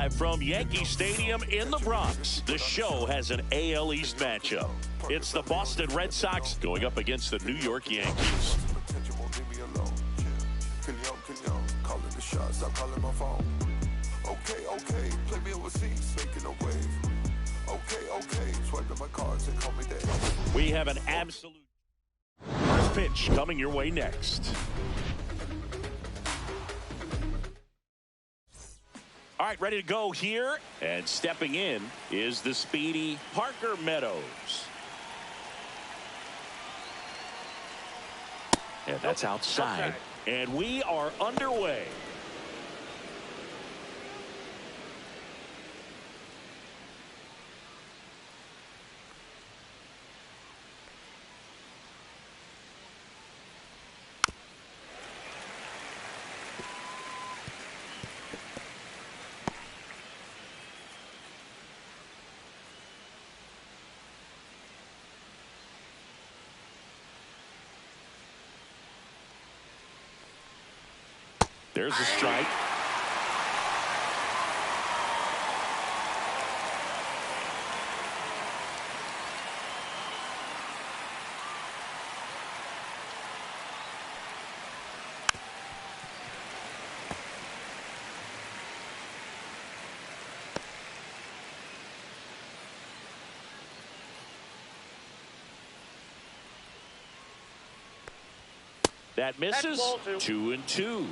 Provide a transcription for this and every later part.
live from Yankee Stadium in the Bronx. The show has an AL East matchup. It's the Boston Red Sox going up against the New York Yankees. We have an absolute first pitch coming your way next. All right, ready to go here. And stepping in is the speedy Parker Meadows. And that's outside. And we are underway. There's a strike. That misses. 2-2.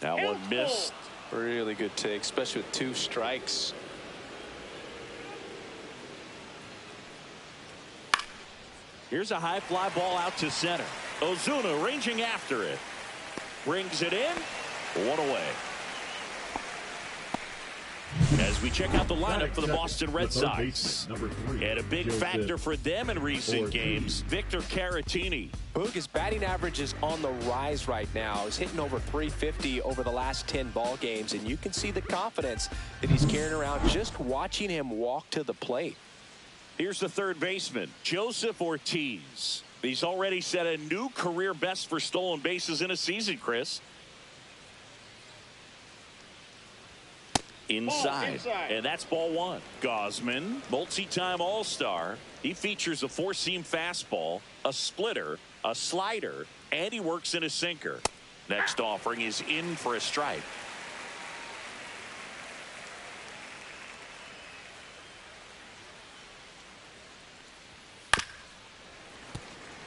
That one missed. Really good take, especially with 2 strikes. Here's a high fly ball out to center. Ozuna ranging after it. Brings it in. 1 away. As we check out the lineup for the Boston Red Sox. And a big factor for them in recent games, Victor Caratini. Boog, his batting average is on the rise right now. He's hitting over 350 over the last 10 ball games, and you can see the confidence that he's carrying around just watching him walk to the plate. Here's the third baseman, Joseph Ortiz. He's already set a new career best for stolen bases in a season, Chris. Inside. And that's ball 1. Gausman, multi-time All-Star. He features a 4-seam fastball, a splitter, a slider, and he works in a sinker. Next offering is in for a strike.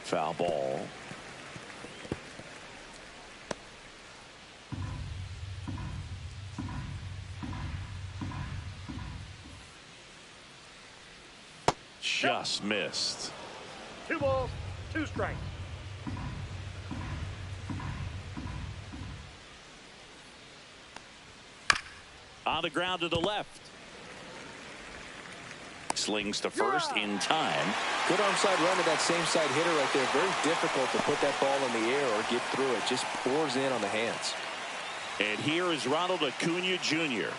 Foul ball. Just missed. 2 balls, 2 strikes. On the ground to the left. Slings to first in time. Good onside run to that same side hitter right there. Very difficult to put that ball in the air or get through it. Just pours in on the hands. And here is Ronald Acuna Jr.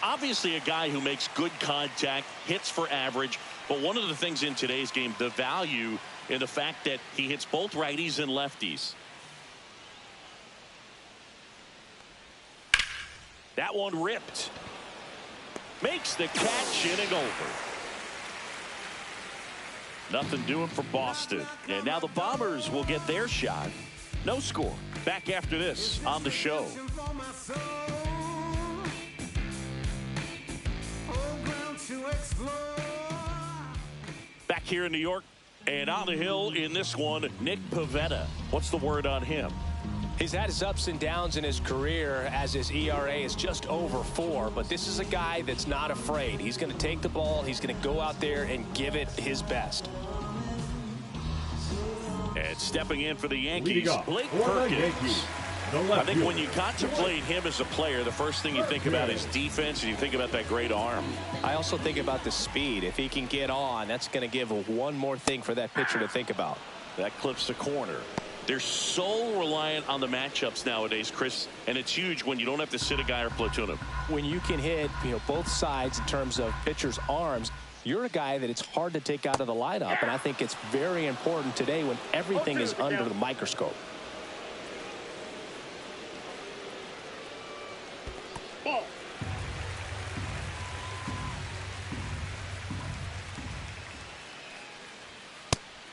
Obviously a guy who makes good contact, hits for average. But one of the things in today's game, the value in the fact that he hits both righties and lefties. That one ripped. Makes the catch, inning over. Nothing doing for Boston. And now the Bombers will get their shot. No score. Back after this on the show. Back here in New York and on the hill in this one, Nick Pivetta. What's the word on him? He's had his ups and downs in his career as his ERA is just over 4, but this is a guy that's not afraid. He's going to take the ball. He's going to go out there and give it his best. And stepping in for the Yankees, Blake Perkins. I think when you contemplate him as a player, the first thing you think about is defense, and you think about that great arm. I also think about the speed. If he can get on, that's going to give one more thing for that pitcher to think about. That clips the corner. They're so reliant on the matchups nowadays, Chris, and it's huge when you don't have to sit a guy or platoon him. When you can hit, both sides in terms of pitchers' arms, you're a guy that it's hard to take out of the lineup, and I think it's very important today when everything is under the microscope. Ball.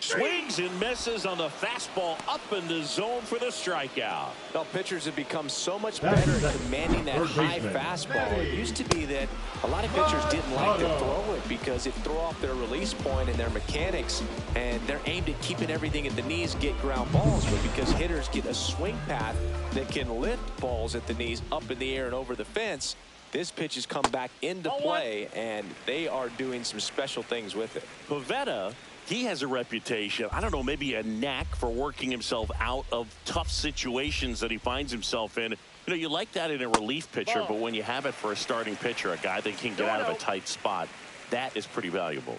Swings and misses on the fastball up in the zone for the strikeout. Well, pitchers have become so much better at commanding that high fastball. It used to be that a lot of pitchers didn't like to throw it because it threw off their release point and their mechanics, and they're aimed at keeping everything at the knees, get ground balls. But because hitters get a swing path that can lift balls at the knees up in the air and over the fence, this pitch has come back into play, and they are doing some special things with it. Pivetta, he has a reputation, I don't know, maybe a knack for working himself out of tough situations that he finds himself in. You know, you like that in a relief pitcher, but when you have it for a starting pitcher, a guy that can get out of a tight spot, that is pretty valuable.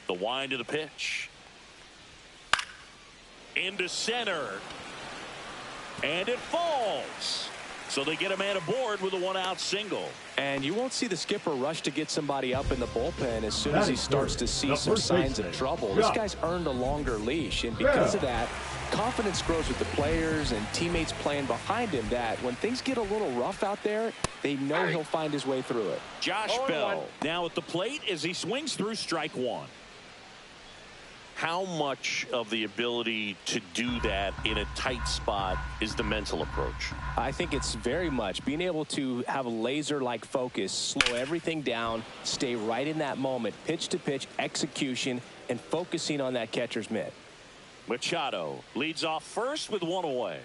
The wind of the pitch. Into center. And it falls. So they get a man aboard with a one-out single. And you won't see the skipper rush to get somebody up in the bullpen as soon as he starts to see some signs of trouble. This guy's earned a longer leash, and because of that, confidence grows with the players and teammates playing behind him, that when things get a little rough out there, they know he'll find his way through it. Josh Bell now at the plate as he swings through strike one. How much of the ability to do that in a tight spot is the mental approach? I think it's very much being able to have a laser-like focus, slow everything down, stay right in that moment, pitch-to-pitch execution, and focusing on that catcher's mitt. Machado leads off first with one away.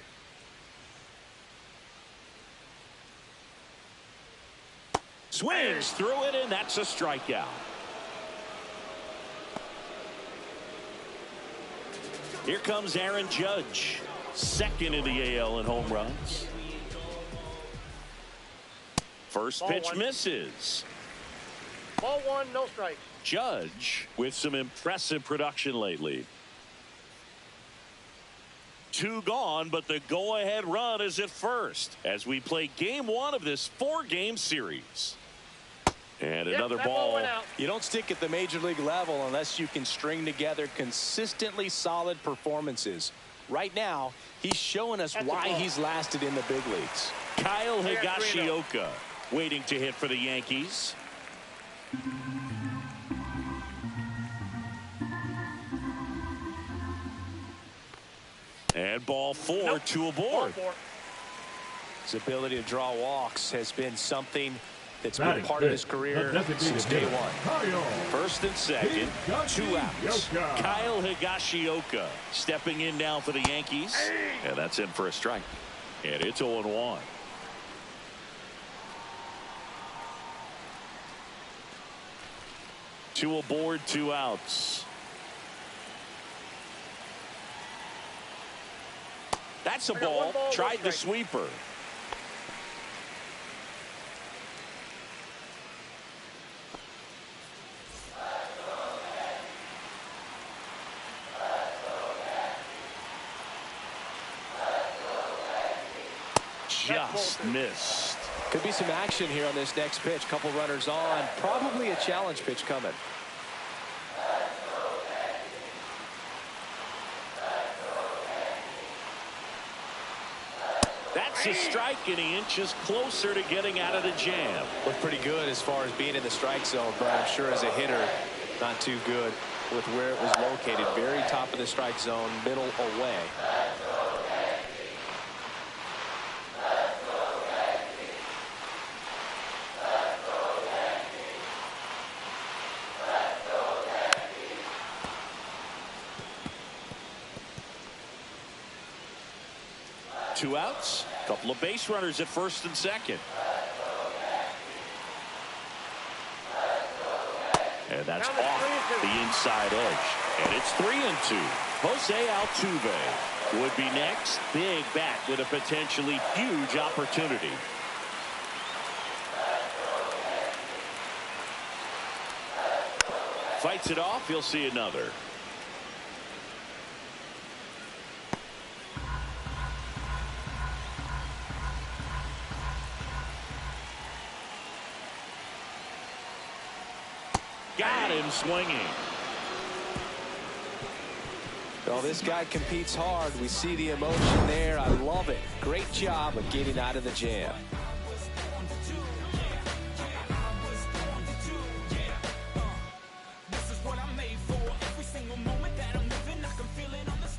Swings through it, and that's a strikeout. Here comes Aaron Judge, second in the AL in home runs. First pitch misses. Ball one, no strike. Judge with some impressive production lately. Two gone, but the go-ahead run is at first as we play game one of this four-game series. And another ball. You don't stick at the major league level unless you can string together consistently solid performances. Right now, he's showing us why he's lasted in the big leagues. Kyle Higashioka waiting to hit for the Yankees. And ball four, two aboard. His ability to draw walks has been something that's been part of his career since day one. First and second, two outs. Kyle Higashioka stepping in now for the Yankees. And that's in for a strike. And it's 0-1. Two aboard, two outs. That's a ball. Tried the sweeper. Just missed. Could be some action here on this next pitch. Couple runners on. Probably a challenge pitch coming. That's a strike, and he inches closer to getting out of the jam. Looked pretty good as far as being in the strike zone, but I'm sure as a hitter, not too good with where it was located. Very top of the strike zone, middle away. Two outs, couple of base runners at first and second. And that's off the inside edge. And it's 3-2. Jose Altuve would be next. Big bat with a potentially huge opportunity. Fights it off. He'll see another. got him swinging. Well, this guy competes hard. We see the emotion there. I love it. Great job of getting out of the jam.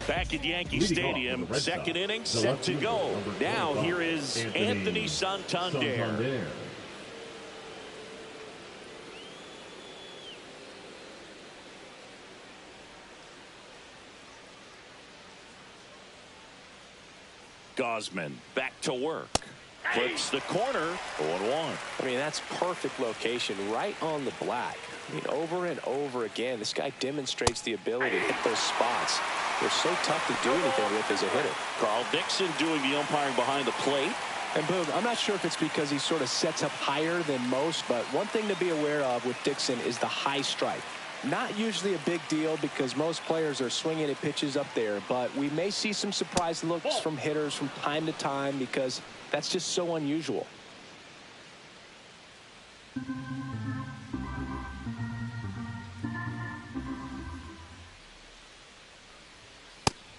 Back at Yankee Stadium, second inning set to go. Now here is Anthony Santander. Gosman back to work. Flips the corner, 0-1. I mean, that's perfect location, right on the black. I mean, over and over again, this guy demonstrates the ability to hit those spots. They're so tough to do anything with as a hitter. Carl Dixon doing the umpiring behind the plate. And boom, I'm not sure if it's because he sort of sets up higher than most, but one thing to be aware of with Dixon is the high strike. Not usually a big deal because most players are swinging at pitches up there, but we may see some surprise looks from hitters from time to time because that's just so unusual.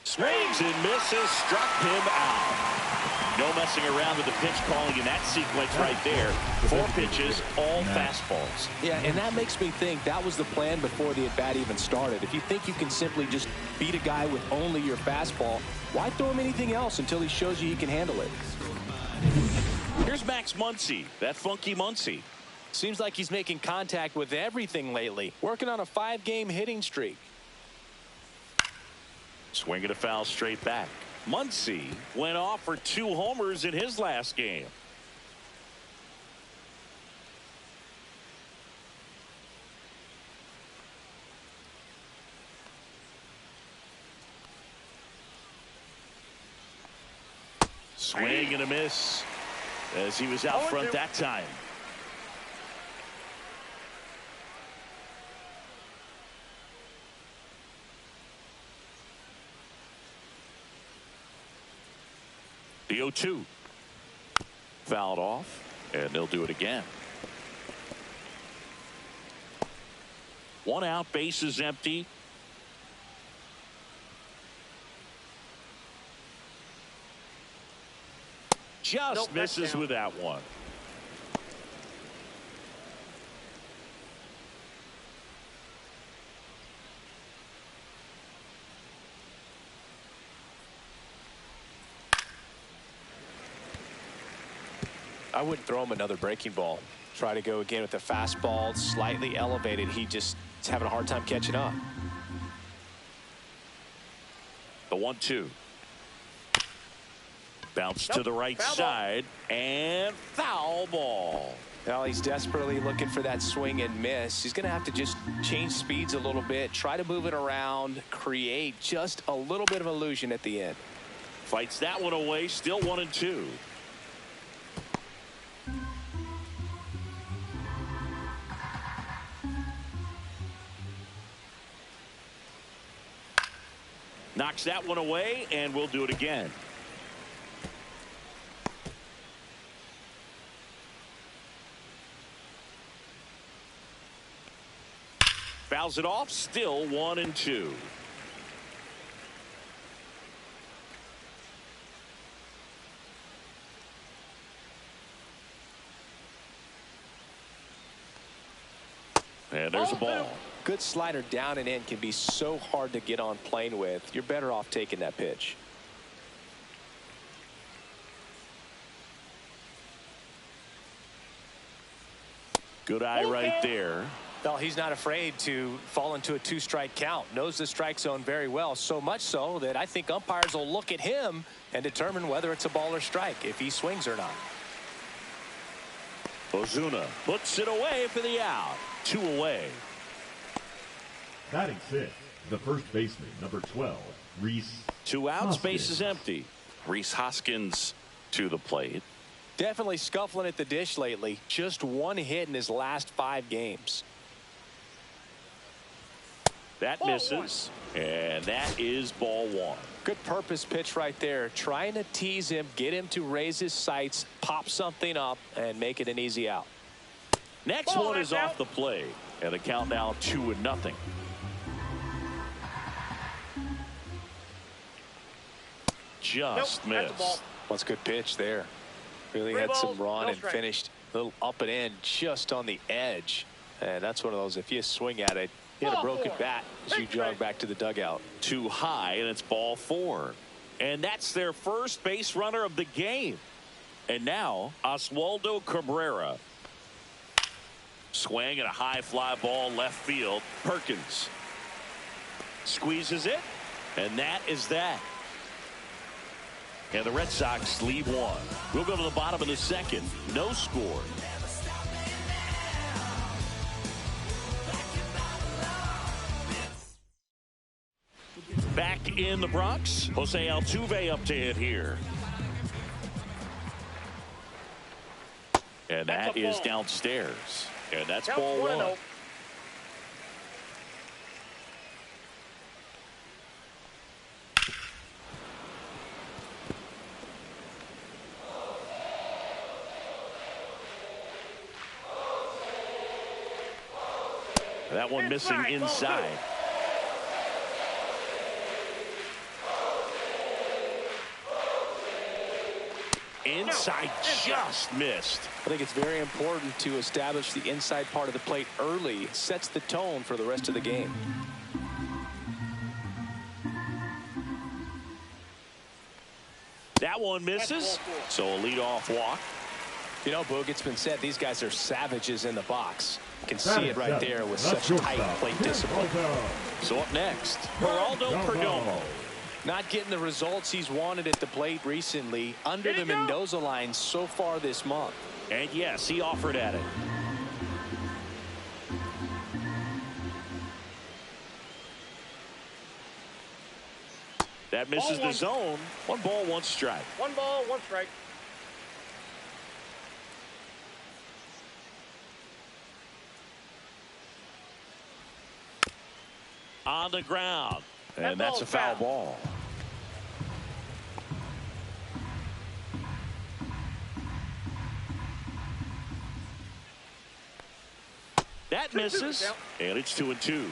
Swings and misses, struck him out. No messing around with the pitch calling in that sequence right there. 4 pitches, all fastballs. Yeah, and that makes me think that was the plan before the at-bat even started. If you think you can simply just beat a guy with only your fastball, why throw him anything else until he shows you he can handle it? Here's Max Muncy, that funky Muncy. Seems like he's making contact with everything lately. Working on a 5-game hitting streak. Swinging a foul straight back. Muncy went off for 2 homers in his last game. Swing and a miss as he was out front that time. The 0-2. Fouled off, and they'll do it again. 1 out, bases empty. Just misses with that one. I wouldn't throw him another breaking ball. Try to go again with the fastball, slightly elevated. He just is having a hard time catching up. The 1-2. Bounce to the right side and foul ball. Well, he's desperately looking for that swing and miss. He's going to have to just change speeds a little bit, try to move it around, create just a little bit of illusion at the end. Fights that one away, still 1-2. Knocks that one away, and we'll do it again. Fouls it off, still 1-2. And there's a ball. Good slider down and in can be so hard to get on plane with. You're better off taking that pitch. Good eye right there. Well, he's not afraid to fall into a 2-strike count. Knows the strike zone very well, so much so that I think umpires will look at him and determine whether it's a ball or strike, if he swings or not. Ozuna puts it away for the out. 2 away. Batting 6th, the first baseman, number 12, Rhys. 2 outs, Hoskins. base is empty. Rhys Hoskins to the plate. Definitely scuffling at the dish lately. Just 1 hit in his last 5 games. That misses, and that is ball 1. Good purpose pitch right there. Trying to tease him, get him to raise his sights, pop something up, and make it an easy out. Next one is off the plate. And the count now 2-0. Just missed. What's a good pitch there. Really had some run and finished a little up and in just on the edge. And that's one of those, if you swing at it, you hit a broken bat as you jog back to the dugout. Too high, and it's ball 4. And that's their first base runner of the game. And now Oswaldo Cabrera. Swing and a high fly ball left field. Perkins squeezes it, and that is that. And the Red Sox lead 1. We'll go to the bottom of the second. No score. Back in the Bronx, Jose Altuve up to hit here. And that is downstairs. And that's ball 1. That one missing inside. Inside, just missed. I think it's very important to establish the inside part of the plate early. It sets the tone for the rest of the game. That one misses. So a leadoff walk. You know, Boog, it's been said these guys are savages in the box. You can see it right there with such tight plate discipline. So up next, Geraldo Perdomo. Not getting the results he's wanted at the plate recently. Under the Mendoza line so far this month. And yes, he offered at it. That misses the zone. 1 ball, 1 strike. 1 ball, 1 strike. On the ground. And that's a foul ball. That misses. And it's 2-2.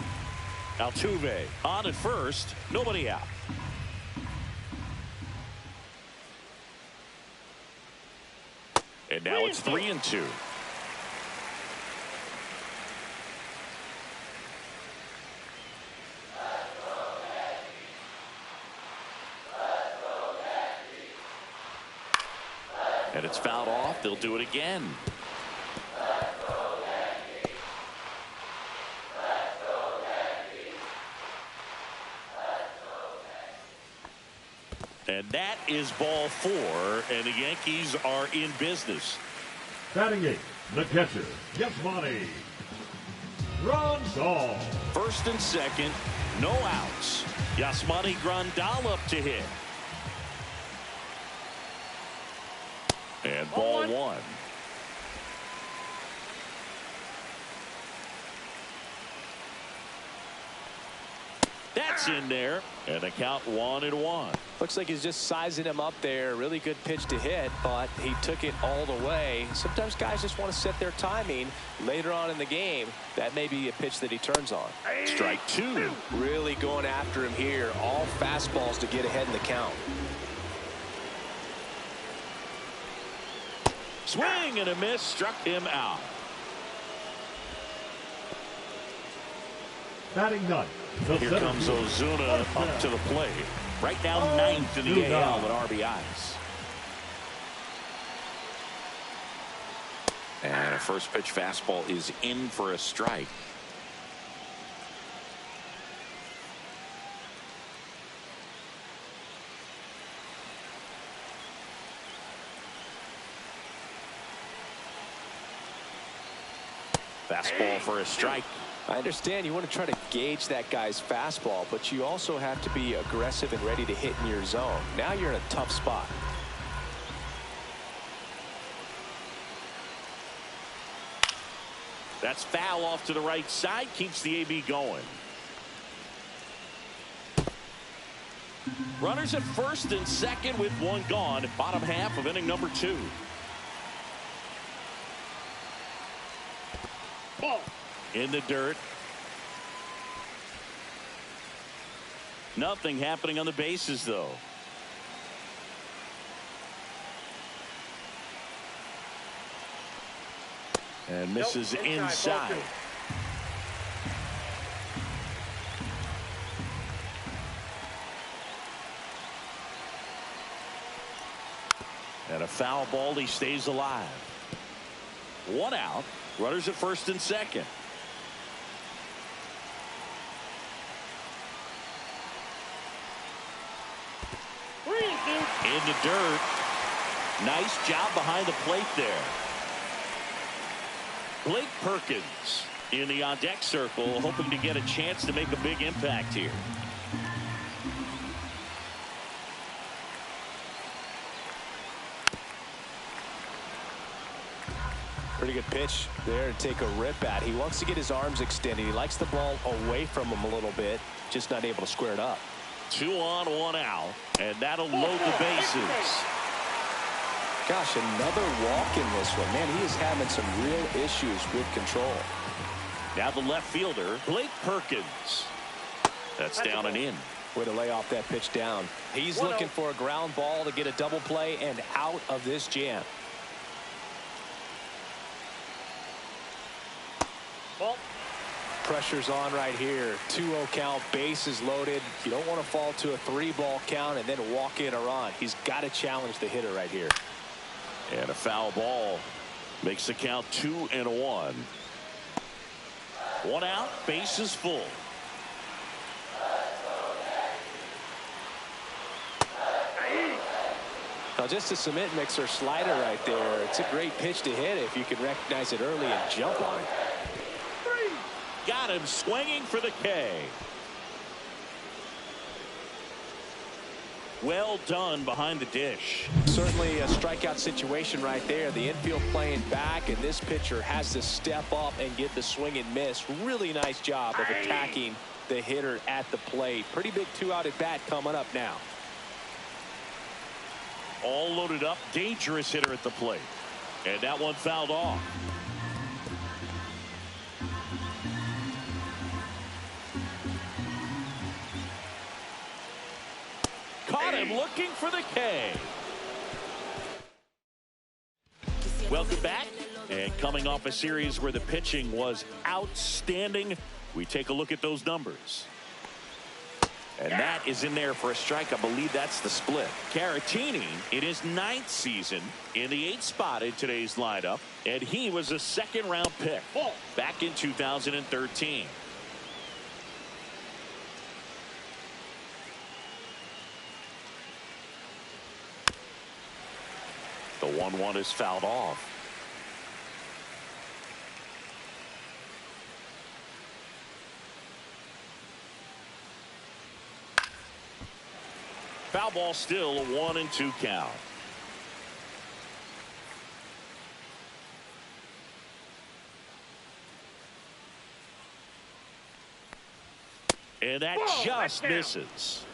Altuve on at first. Nobody out. And now it's 3-2. And it's fouled off. They'll do it again. And that is ball 4, and the Yankees are in business. Batting 8, the catcher, Yasmani Grandal. First and second, no outs. Yasmani Grandal up to hit. And ball 1. That's in there, and the count 1-1. Looks like he's just sizing him up there. Really good pitch to hit, but he took it all the way. Sometimes guys just want to set their timing later on in the game. That may be a pitch that he turns on. Strike 2. Really going after him here. All fastballs to get ahead in the count. Swing and a miss, struck him out. Batting 9. Here comes Ozuna up to the plate. Right now 9th in the AL with RBIs. And a first pitch fastball is in for a strike. Fastball for a strike. I understand you want to try to gauge that guy's fastball, but you also have to be aggressive and ready to hit in your zone. Now you're in a tough spot. That's foul off to the right side. Keeps the AB going. Runners at first and second with 1 gone. Bottom half of inning number 2. Ball. in the dirt. Nothing happening on the bases, though. And misses inside. And a foul ball. He stays alive. 1 out. Runners at first and second. In the dirt. Nice job behind the plate there. Blake Perkins in the on-deck circle, hoping to get a chance to make a big impact here. Pretty good pitch there to take a rip at. He wants to get his arms extended. He likes the ball away from him a little bit, just not able to square it up. 2 on, 1 out, and that'll load the bases. Gosh, another walk in this one. Man, he is having some real issues with control. Now the left fielder, Blake Perkins. That's down and in. Way to lay off that pitch down. He's looking for a ground ball to get a double play and out of this jam. Ball. Pressure's on right here. 2-0 count, bases loaded. You don't want to fall to a 3-ball count and then walk in or on. He's got to challenge the hitter right here. And a foul ball makes the count 2-1. 1 out, bases full. Now just a cement mixer slider right there. It's a great pitch to hit if you can recognize it early and jump on it. Got him swinging for the K. Well done behind the dish. Certainly a strikeout situation right there. The infield playing back, and this pitcher has to step up and get the swing and miss. Really nice job of attacking the hitter at the plate. Pretty big 2-out at bat coming up now. All loaded up. Dangerous hitter at the plate. And that one fouled off. Caught him looking for the K. Welcome back. And coming off a series where the pitching was outstanding, we take a look at those numbers. And that is in there for a strike. I believe that's the split. Caratini in his 9th season in the 8th spot in today's lineup. And he was a 2nd-round pick back in 2013. The 1-1 is fouled off. Foul ball, still a 1-2 count. And that just misses.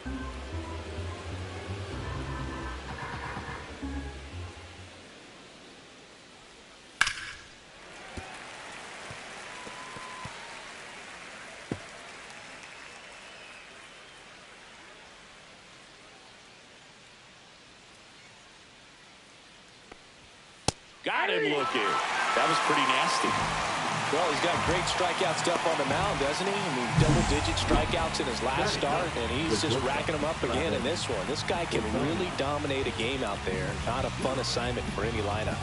Got him looking. That was pretty nasty. Well, he's got great strikeout stuff on the mound, doesn't he? I mean, double-digit strikeouts in his last start, and he's just racking them up again in this one. This guy can really dominate a game out there. Not a fun assignment for any lineup.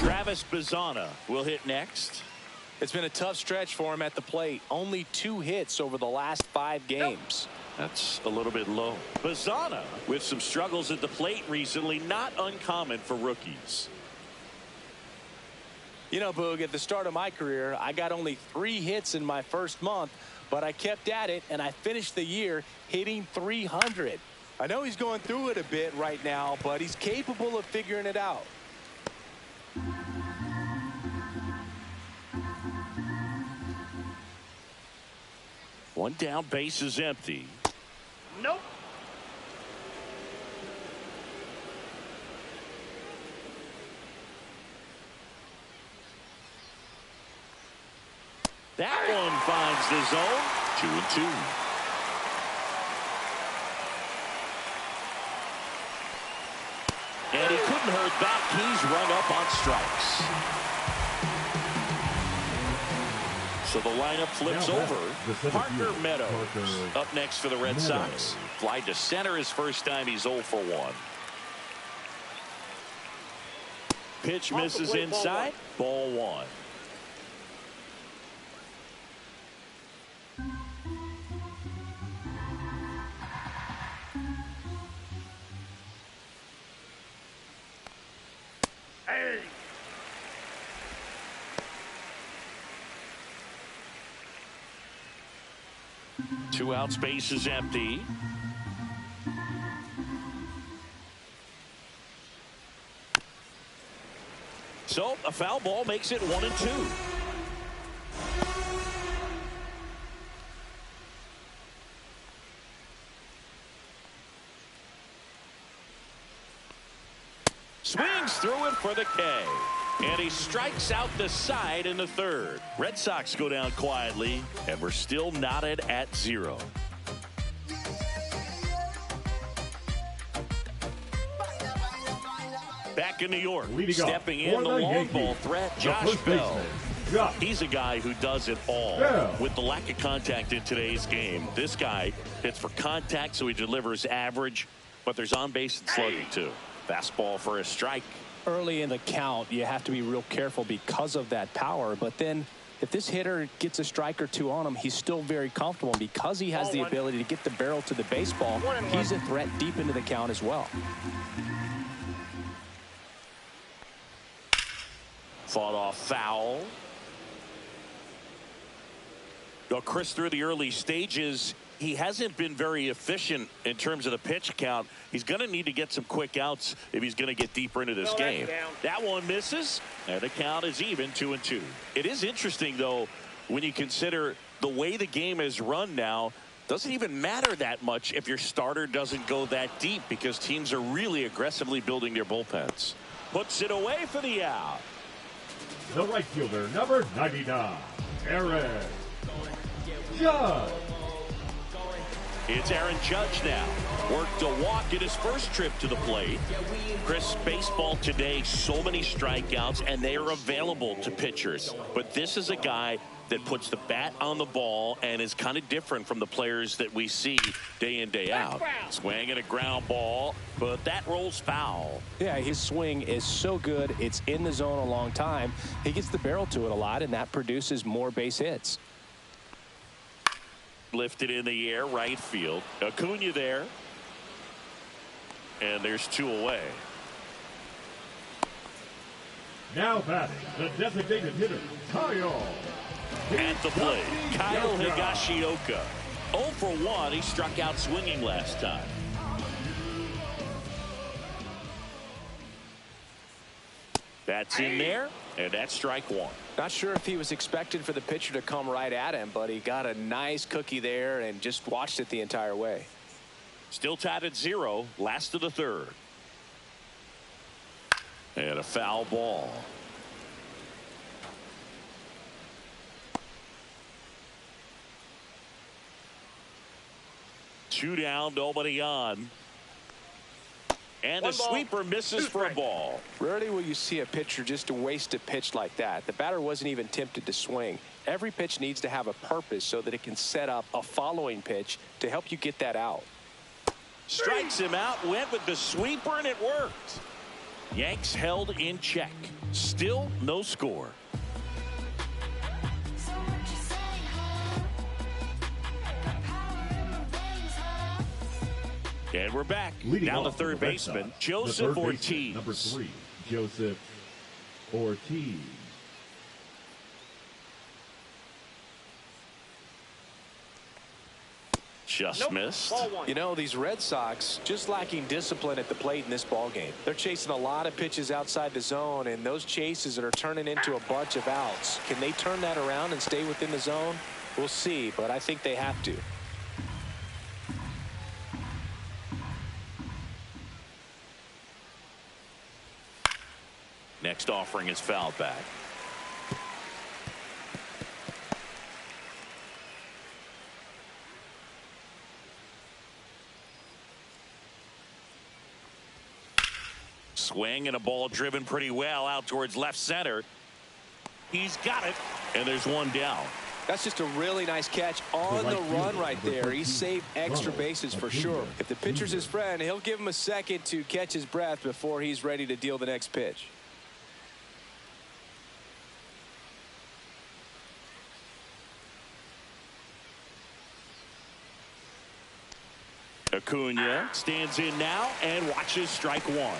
Travis Bazzana will hit next. It's been a tough stretch for him at the plate. Only 2 hits over the last 5 games. That's a little bit low. Bazzana with some struggles at the plate recently, not uncommon for rookies. You know, Boog, at the start of my career, I got only 3 hits in my first month, but I kept at it, and I finished the year hitting 300. I know he's going through it a bit right now, but he's capable of figuring it out. One down, base is empty. Nope. That one finds the zone. 2-2. And he couldn't hold back. He's rung up on strikes. So the lineup flips over. Parker Meadows up next for the Red Sox. Fly to center his first time. He's 0 for 1. Pitch misses inside. Ball 1. Hey. Two out, space is empty. So a foul ball makes it 1-2. Swings through it for the K. And he strikes out the side in the third. Red Sox go down quietly, and we're still knotted at 0. Back in New York, stepping in the long ball threat, Josh Bell. He's a guy who does it all. With the lack of contact in today's game, this guy hits for contact, so he delivers average, but there's on base and slugging too. Fastball for a strike. Early in the count, you have to be real careful because of that power. But then if this hitter gets a strike or two on him, he's still very comfortable. And because he has the ability to get the barrel to the baseball, he's a threat deep into the count as well. Fought off foul. Now, Chris, through the early stages, he hasn't been very efficient in terms of the pitch count. He's going to need to get some quick outs if he's going to get deeper into this game. That one misses, and the count is even 2-2. It is interesting, though, when you consider the way the game is run now. Doesn't even matter that much if your starter doesn't go that deep, because teams are really aggressively building their bullpens. Puts it away for the out. The right fielder, number 99, Aaron Judge. It's Aaron Judge now. Worked a walk in his first trip to the plate. Chris, baseball today, so many strikeouts, and they are available to pitchers. But this is a guy that puts the bat on the ball and is kind of different from the players that we see day in, day out. Swing and a ground ball, but that rolls foul. Yeah, his swing is so good. It's in the zone a long time. He gets the barrel to it a lot, and that produces more base hits. Lifted in the air, right field. Acuna there. And there's 2 away. Now batting, the designated hitter, Kyle. At the plate, Kyle Higashioka. 0 for 1. He struck out swinging last time. That's in there, and that's strike 1. Not sure if he was expected for the pitcher to come right at him, but he got a nice cookie there and just watched it the entire way. Still tied at 0, last of the third. And a foul ball. Two down, nobody on. And the sweeper misses for a ball. Rarely will you see a pitcher just waste a pitch like that. The batter wasn't even tempted to swing. Every pitch needs to have a purpose so that it can set up a following pitch to help you get that out. Strikes him out, went with the sweeper, and it worked. Yanks held in check. Still no score. And we're back. Now the third baseman, Joseph Ortiz. Number 3, Joseph Ortiz. Just missed. You know, these Red Sox just lacking discipline at the plate in this ballgame. They're chasing a lot of pitches outside the zone, and those chases that are turning into a bunch of outs. Can they turn that around and stay within the zone? We'll see, but I think they have to. Next offering is fouled back. swing and a ball driven pretty well out towards left center. He's got it, and there's one down. That's just a really nice catch on the run right there. He saved extra bases for sure. If the pitcher's his friend, he'll give him a second to catch his breath before he's ready to deal the next pitch. Acuna stands in now and watches strike one.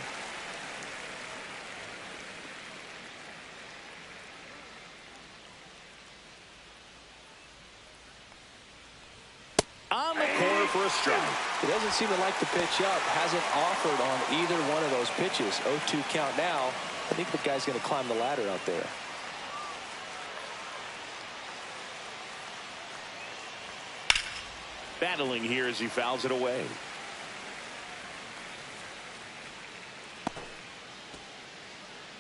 On the corner for a strike. He doesn't seem to like the pitch up. Hasn't offered on either one of those pitches. 0-2 count now. I think the guy's going to climb the ladder out there. Battling here as he fouls it away.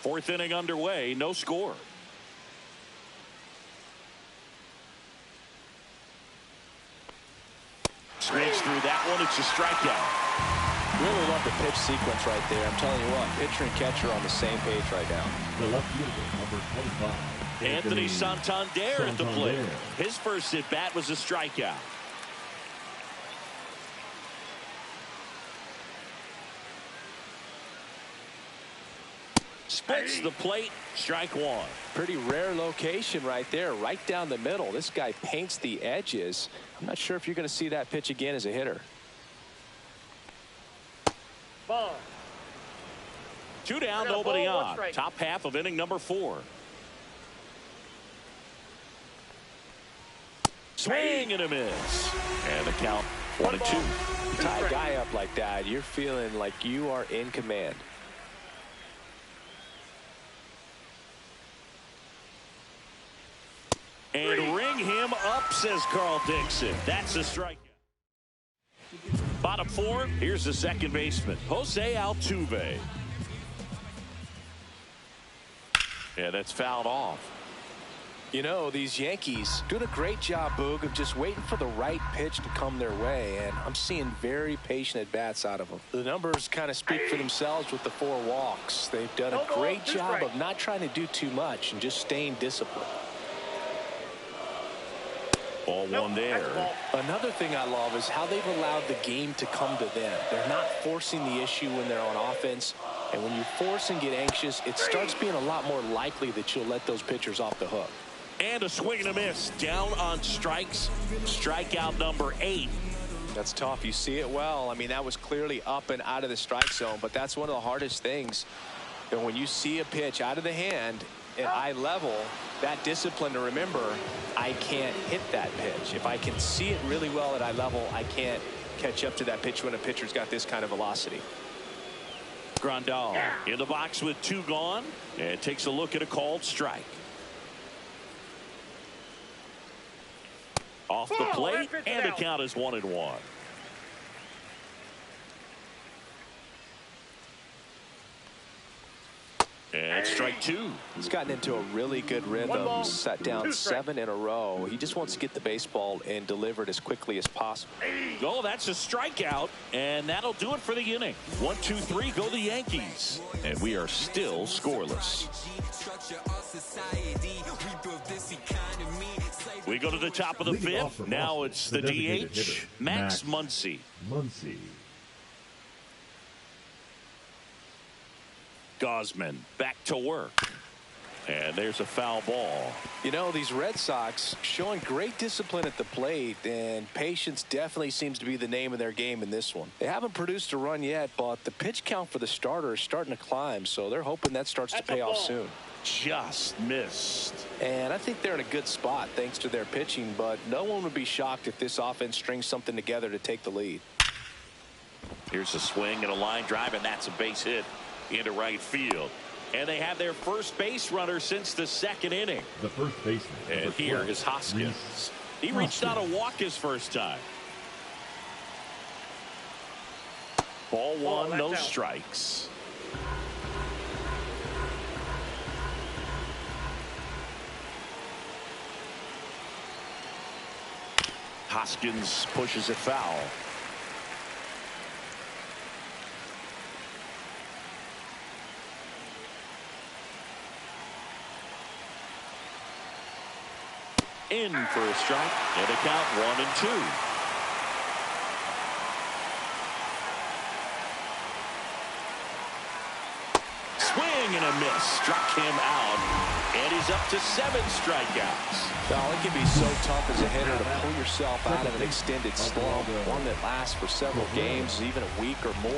Fourth inning underway, no score. Swings through that one. It's a strikeout. Really love the pitch sequence right there. I'm telling you what, pitcher and catcher on the same page right now. The left fielder, number 25. Anthony Santander at the plate. His first at bat was a strikeout. Splits the plate, strike one. Pretty rare location right there, right down the middle. This guy paints the edges. I'm not sure if you're going to see that pitch again as a hitter. Ball. Two down, nobody on. Top half of inning number 4. Swing and a miss. And the count 1-2. Tie a guy up like that, you're feeling like you are in command. And ring him up, says Carl Dixon. That's a strikeout. Bottom 4, here's the second baseman, Jose Altuve. Yeah, that's fouled off. You know, these Yankees doing a great job, Boog, of just waiting for the right pitch to come their way, and I'm seeing very patient at-bats out of them. The numbers kind of speak for themselves with the 4 walks. They've done a great job of not trying to do too much and just staying disciplined. Ball one there. Another thing I love is how they've allowed the game to come to them. They're not forcing the issue when they're on offense. And when you force and get anxious, it starts being a lot more likely that you'll let those pitchers off the hook. And a swing and a miss. Down on strikes. Strikeout number 8. That's tough. You see it well. I mean, that was clearly up and out of the strike zone. But that's one of the hardest things. And when you see a pitch out of the hand at eye level, that discipline to remember, I can't hit that pitch. If I can see it really well at eye level, I can't catch up to that pitch when a pitcher's got this kind of velocity. Grandal in the box with 2 gone, and takes a look at a called strike. Off the plate, and the count is 1-1. And strike 2. He's gotten into a really good rhythm, set down 7 in a row. He just wants to get the baseball and deliver it as quickly as possible. Oh, that's a strikeout, and that'll do it for the inning. 1-2-3, go the Yankees. And we are still scoreless. We go to the top of the 5th. Now it's the DH, Max Muncy. Gosman back to work. And there's a foul ball. You know, these Red Sox showing great discipline at the plate, and patience definitely seems to be the name of their game in this one. They haven't produced a run yet, but the pitch count for the starter is starting to climb, so they're hoping that starts to pay off soon. Just missed. And I think they're in a good spot thanks to their pitching, but no one would be shocked if this offense strings something together to take the lead. Here's a swing and a line drive, and that's a base hit into right field. And they have their first base runner since the 2nd inning. The first baseman. And here is Hoskins. He reached out a walk his first time. Ball 1, no strikes. Hoskins pushes it foul. in for a strike, and a count 1-2. Swing and a miss. Struck him out. And he's up to 7 strikeouts. Well, it can be so tough as a hitter to pull yourself out of an extended slump, one that lasts for several games, even a week or more.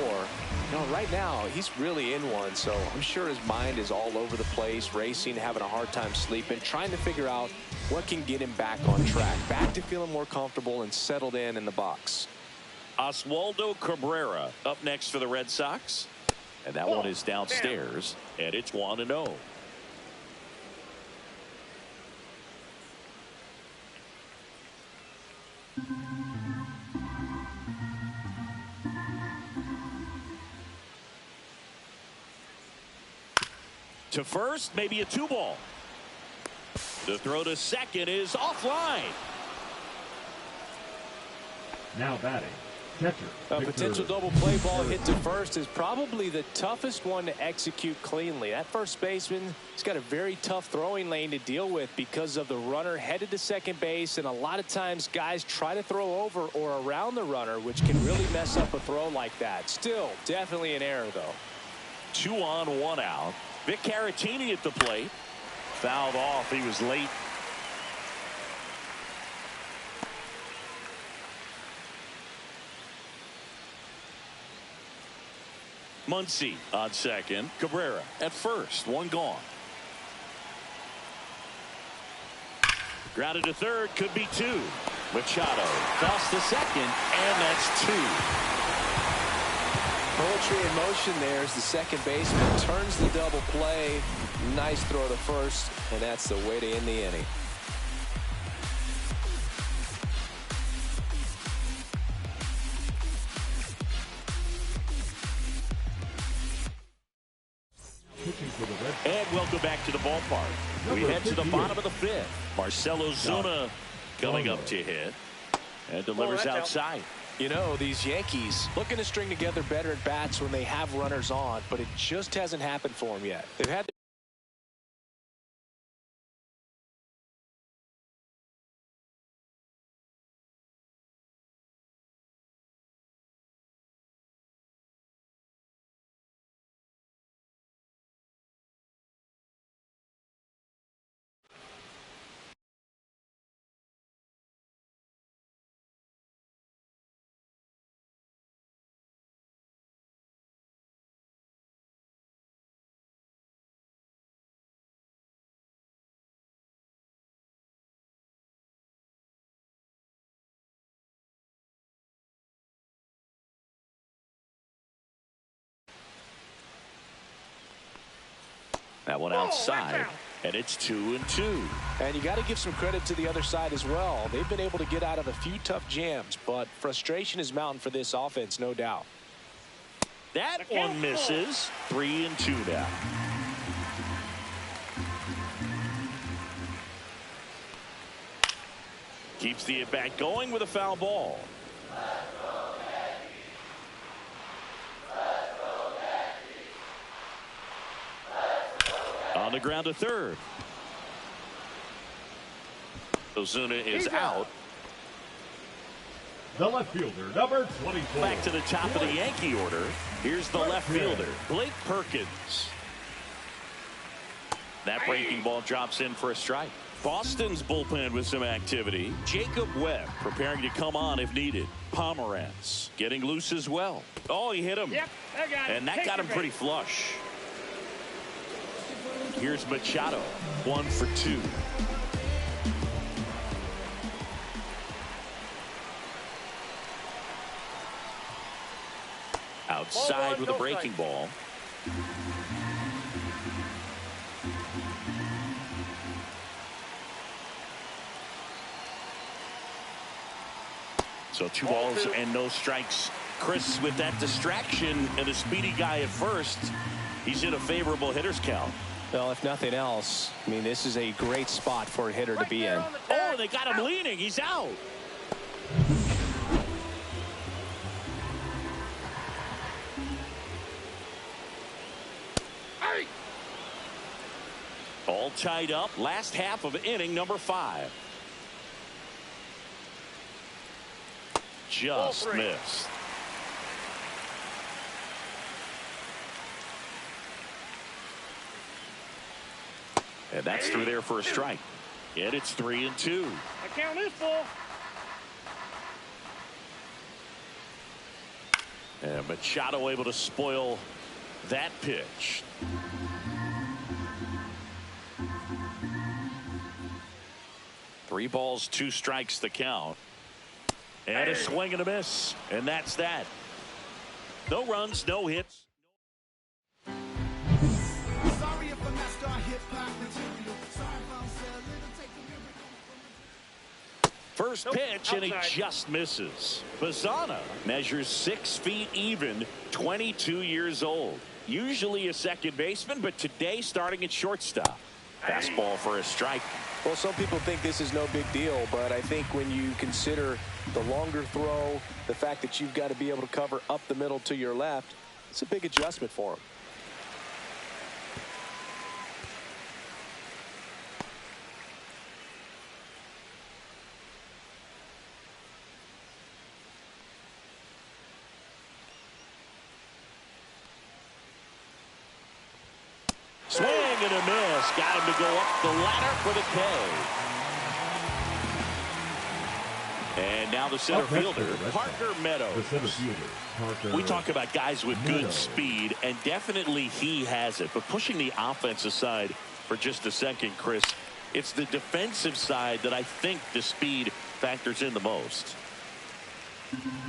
You know, right now, he's really in one, so I'm sure his mind is all over the place, racing, having a hard time sleeping, trying to figure out what can get him back on track, back to feeling more comfortable and settled in the box. Oswaldo Cabrera up next for the Red Sox. And that one is downstairs, and it's 1-0. To first, maybe a 2-ball. The throw to second is offline. Now batting, catcher. A potential double play ball hit to first is probably the toughest one to execute cleanly. That first baseman has got a very tough throwing lane to deal with because of the runner headed to second base, and a lot of times guys try to throw over or around the runner, which can really mess up a throw like that. Still, definitely an error, though. 2 on, 1 out. Vic Caratini at the plate. Fouled off. He was late. Muncy on second. Cabrera at first. 1 gone. Grounded to third. Could be 2. Machado tossed to second, and that's 2. Poetry in motion there as the second baseman turns the double play. Nice throw to first, and that's the way to end the inning. And welcome back to the ballpark. We head to the bottom of the 5th. Marcell Ozuna coming up to hit and delivers outside. You know, these Yankees looking to string together better at bats when they have runners on, but it just hasn't happened for them yet. They've had that one outside, and it's 2-2. And you got to give some credit to the other side as well. They've been able to get out of a few tough jams, but frustration is mounting for this offense, no doubt. That one misses. 3-2 now. Keeps the at-bat going with a foul ball. On the ground to third. Ozuna is out. The left fielder, number 24. Back to the top of the Yankee order. Here's the left fielder, Blake Perkins. That breaking ball drops in for a strike. Boston's bullpen with some activity. Jacob Webb preparing to come on if needed. Pomeranz getting loose as well. Oh, he hit him. Yep, I got it. And that Take got him your pretty bait. flush. Here's Machado, 1 for 2. Outside with a breaking ball. So 2 balls and no strikes. Chris, with that distraction and a speedy guy at first, he's in a favorable hitter's count. Well, if nothing else, I mean, this is a great spot for a hitter to be in. Oh, they got him leaning. He's out. All tied up. Last half of inning number 5. just missed. And that's through there for a strike. And it's 3-2. The count is full. And Machado able to spoil that pitch. Three balls, two strikes the count. And a swing and a miss. And that's that. No runs, no hits. First pitch, and he just misses. Bazana measures 6 feet even, 22 years old. Usually a second baseman, but today starting at shortstop. Fastball for a strike. Well, some people think this is no big deal, but I think when you consider the longer throw, the fact that you've got to be able to cover up the middle to your left, it's a big adjustment for him. Swing and a miss. Got him to go up the ladder for the K. And now the center fielder, Parker Meadows. The center fielder, Parker. We talk about guys with good speed, and definitely he has it. But pushing the offense aside for just a second, Chris, it's the defensive side that I think the speed factors in the most.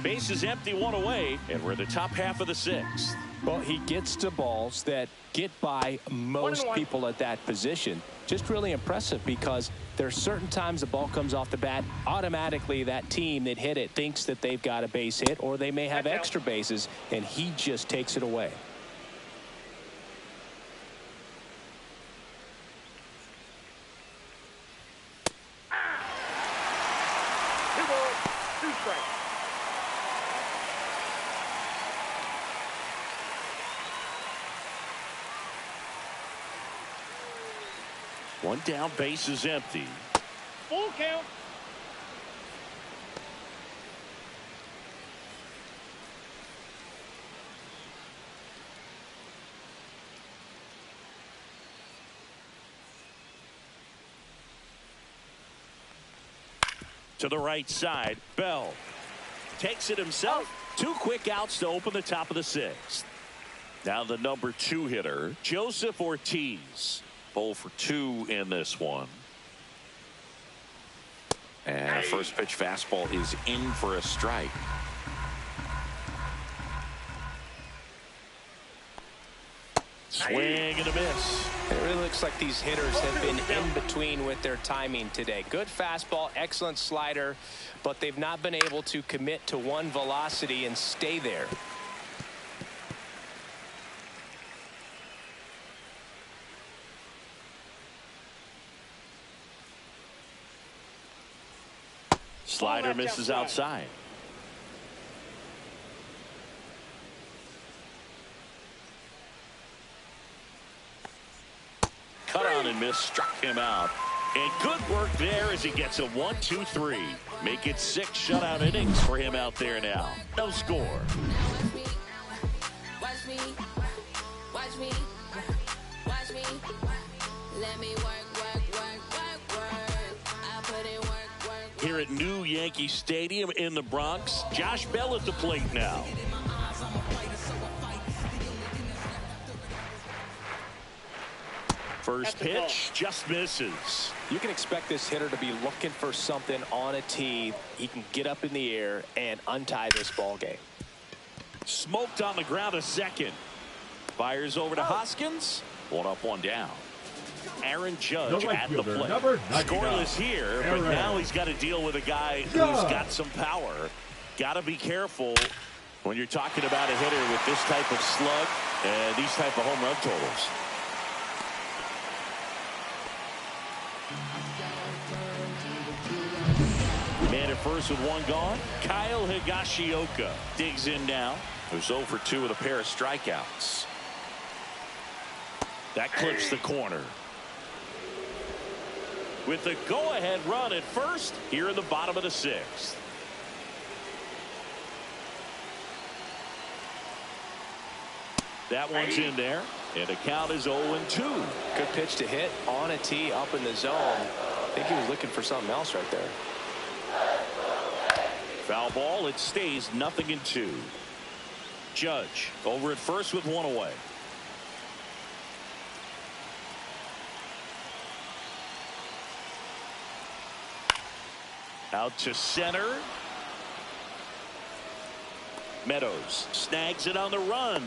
Base is empty, one away, and we're in the top half of the sixth. Well, he gets to balls that get by most people at that position. Just really impressive because there are certain times the ball comes off the bat, automatically that team that hit it thinks that they've got a base hit or they may have extra bases, and he just takes it away. One down, base is empty. Full count. To the right side, Bell takes it himself. 2 quick outs to open the top of the sixth. Now the number 2 hitter, Joseph Ortiz. 0 for 2 in this one. And a first pitch fastball is in for a strike. Swing and a miss. It really looks like these hitters have been in between with their timing today. Good fastball, excellent slider, but they've not been able to commit to one velocity and stay there. Slider misses outside. Cut on and miss, struck him out. And good work there as he gets a 1-2-3. Make it 6 shutout innings for him out there now. No score. Watch me. Let me work. I put in work. Here at New Yankee Stadium in the Bronx, Josh Bell at the plate now. First pitch just misses. You can expect this hitter to be looking for something on a tee. He can get up in the air and untie this ball game. Smoked on the ground a second. Fires over to Hoskins. 1 up, 1 down. Aaron Judge at the plate. Scoreless here, but now he's got to deal with a guy who's got some power. Got to be careful when you're talking about a hitter with this type of slug and these type of home run totals. Man at first with 1 gone. Kyle Higashioka digs in now. Who's 0 for 2 with a pair of strikeouts. That clips the corner. With the go-ahead run at first here in the bottom of the 6th. That one's in there, and the count is 0-2. Good pitch to hit on a tee up in the zone. I think he was looking for something else right there. Foul ball. It stays 0-2. Judge over at first with one away. Out to center. Meadows snags it on the run.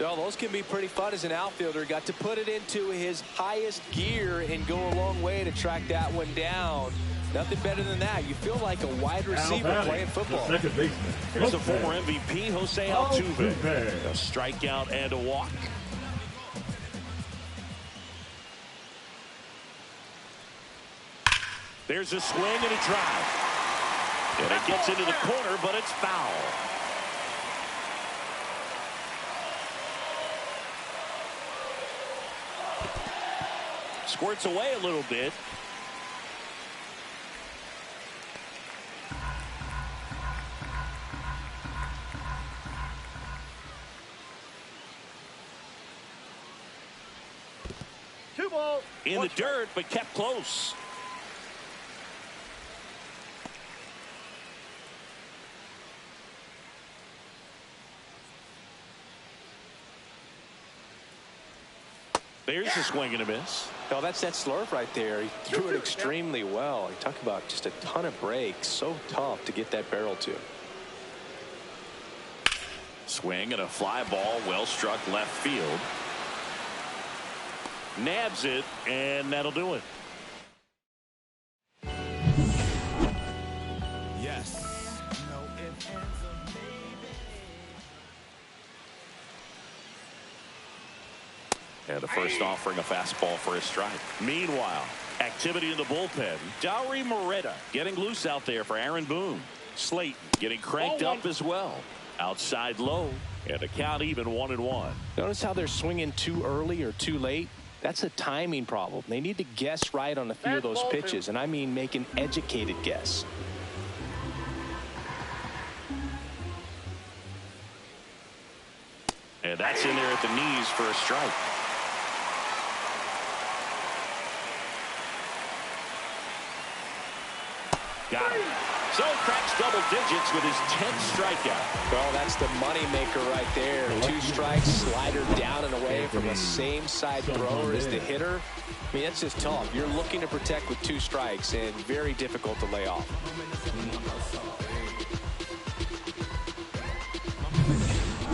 No, those can be pretty fun as an outfielder. Got to put it into his highest gear and go a long way to track that one down. Nothing better than that. You feel like a wide receiver playing football. Second baseman. Here's the former MVP, Jose Altuve. A strikeout and a walk. There's a swing and a drive. And it gets into the corner, but it's foul. Squirts away a little bit. Two ball. In the dirt, but kept close. There's a swing and a miss. No, that's that slurve right there. He threw it extremely well. You talk about just a ton of breaks. So tough to get that barrel to. Swing and a fly ball, well struck left field. Nabs it, and that'll do it. Yes. And the first offering a fastball for a strike. Meanwhile, activity in the bullpen. Dowry Moreta getting loose out there for Aaron Boone. Slayton getting cranked up as well. Outside low, and a count even 1-1. Notice how they're swinging too early or too late. That's a timing problem. They need to guess right on a few of those pitches, and I mean make an educated guess. And that's in there at the knees for a strike. Got him. So cracks double digits with his 10th strikeout. Well, that's the money maker right there. 2 strikes, slider down and away from the same side thrower as the hitter. I mean, that's just tough. You're looking to protect with 2 strikes and very difficult to lay off.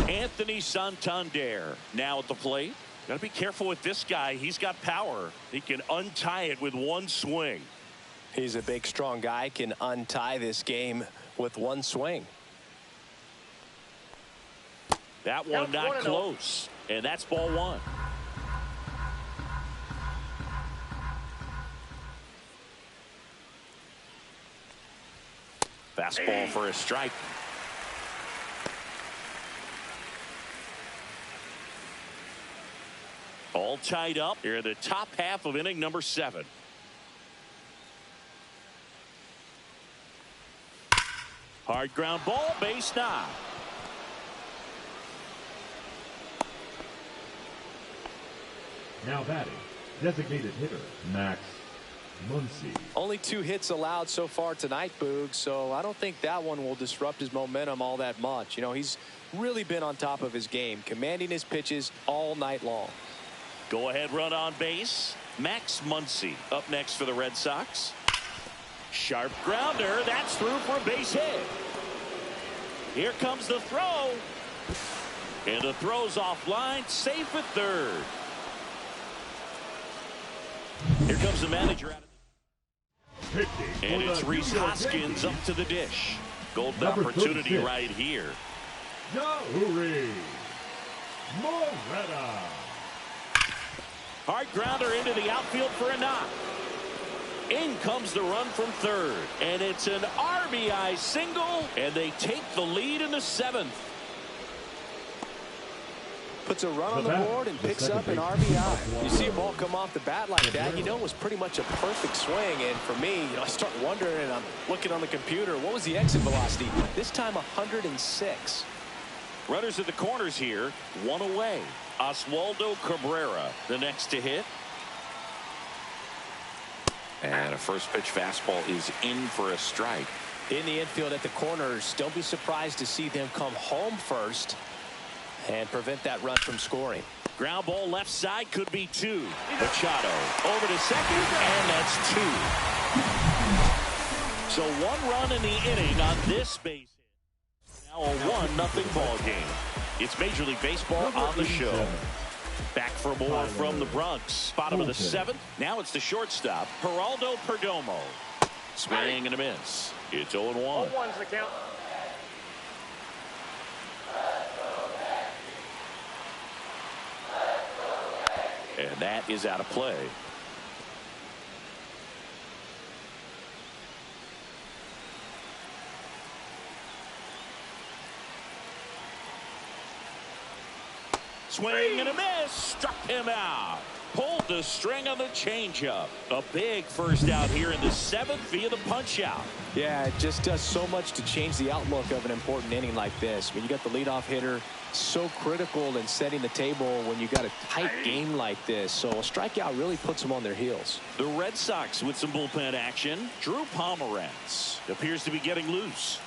Anthony Santander now at the plate. Got to be careful with this guy. He's got power. He can untie it with one swing. He's a big, strong guy, can untie this game with one swing. That one not close, and that's ball 1. Fastball for a strike. All tied up here in the top half of inning number 7. Hard ground ball, base knock. Now batting, designated hitter, Max Muncy. Only 2 hits allowed so far tonight, Boog, so I don't think that one will disrupt his momentum all that much. You know, he's really been on top of his game, commanding his pitches all night long. Go ahead run on base. Max Muncy up next for the Red Sox. Sharp grounder. That's through for a base hit. Here comes the throw. And the throw's offline. Safe at third. Here comes the manager out of the... And it's Rhys Hoskins up to the dish. Golden opportunity right here. Dowry Moreta. Hard grounder into the outfield for a knock. In comes the run from third, and it's an RBI single, and they take the lead in the 7th. Puts a run on the board and picks up an RBI. You see a ball come off the bat like that, you know it was pretty much a perfect swing. And for me, I start wondering, and I'm looking on the computer, what was the exit velocity? This time 106. Runners at the corners here, one away. Oswaldo Cabrera, the next to hit. And a first pitch fastball is in for a strike. In the infield at the corners, don't be surprised to see them come home first and prevent that run from scoring. Ground ball left side, could be two. Machado over to second, and that's two. So one run in the inning on this base hit. Now a 1-0 ball game. It's Major League Baseball on the show. Back for more from the Bronx. Bottom of the 7th. Now it's the shortstop, Geraldo Perdomo. Swing and a miss. It's 0-1. 0-1's the count. And that is out of play. Swing and a miss. Struck him out. Pulled the string on the changeup. A big first out here in the 7th via the punch out. Yeah, it just does so much to change the outlook of an important inning like this. When you got the leadoff hitter, so critical in setting the table when you got a tight game like this. So a strikeout really puts them on their heels. The Red Sox with some bullpen action. Drew Pomeranz appears to be getting loose.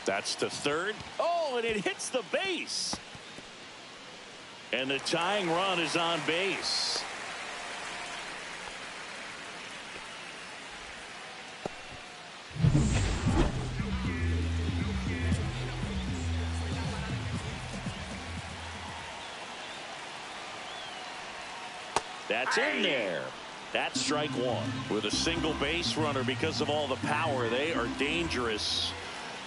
That's to third. Oh, and it hits the base. And the tying run is on base. That's in there. That's strike one. With a single base runner, because of all the power, they are dangerous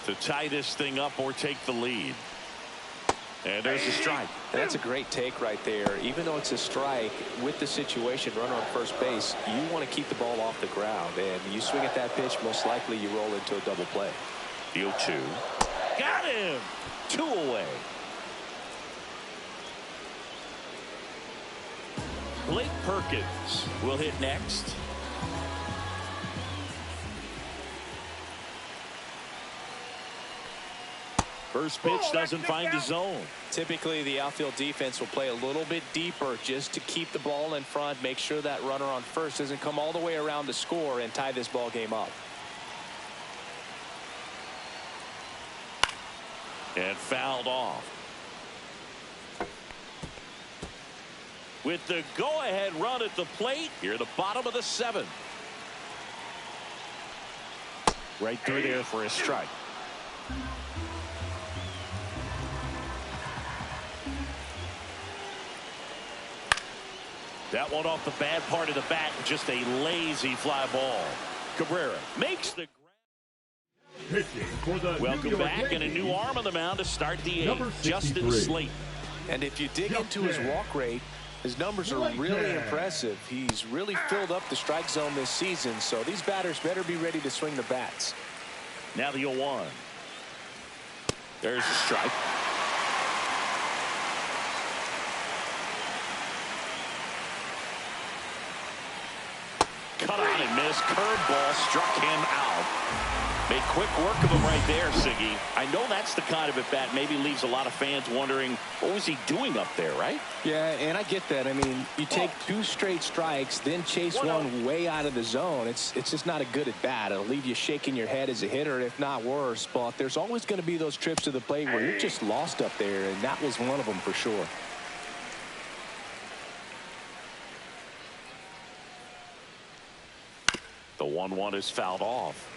to tie this thing up or take the lead. And there's a strike. That's a great take right there. Even though it's a strike, with the situation, runner on first base, you want to keep the ball off the ground. And you swing at that pitch, most likely you roll into a double play. The 0-2. Got him. 2 away. Blake Perkins will hit next. First pitch doesn't find the zone. Typically, the outfield defense will play a little bit deeper just to keep the ball in front, make sure that runner on first doesn't come all the way around to score and tie this ball game up. And fouled off. With the go-ahead run at the plate, here at the bottom of the 7th. Right through there for a strike. That one off the bad part of the bat, just a lazy fly ball. Cabrera makes the grab. Welcome back, and a new arm on the mound to start the 8th. Justin Slate. And if you dig into his walk rate, his numbers are really impressive. He's really filled up the strike zone this season, so these batters better be ready to swing the bats. Now the 0-1. There's a strike. Cut on and missed. Curveball struck him out. Made quick work of him right there, Siggy. I know that's the kind of at bat maybe leaves a lot of fans wondering, what was he doing up there, right? Yeah, and I get that. I mean, you take 2 straight strikes, then chase one way out of the zone. It's just not a good at bat. It'll leave you shaking your head as a hitter, if not worse. But there's always going to be those trips to the plate where you're just lost up there, and that was one of them for sure. The 1-1 is fouled off.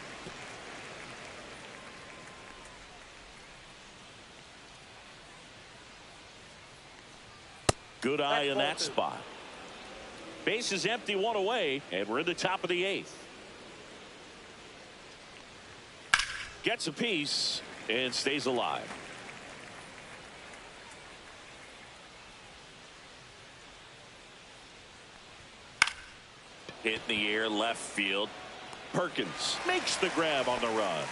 Good eye in that spot. Base is empty, 1 away, and we're in the top of the 8th. Gets a piece and stays alive. Hit in the air, left field. Perkins makes the grab on the run.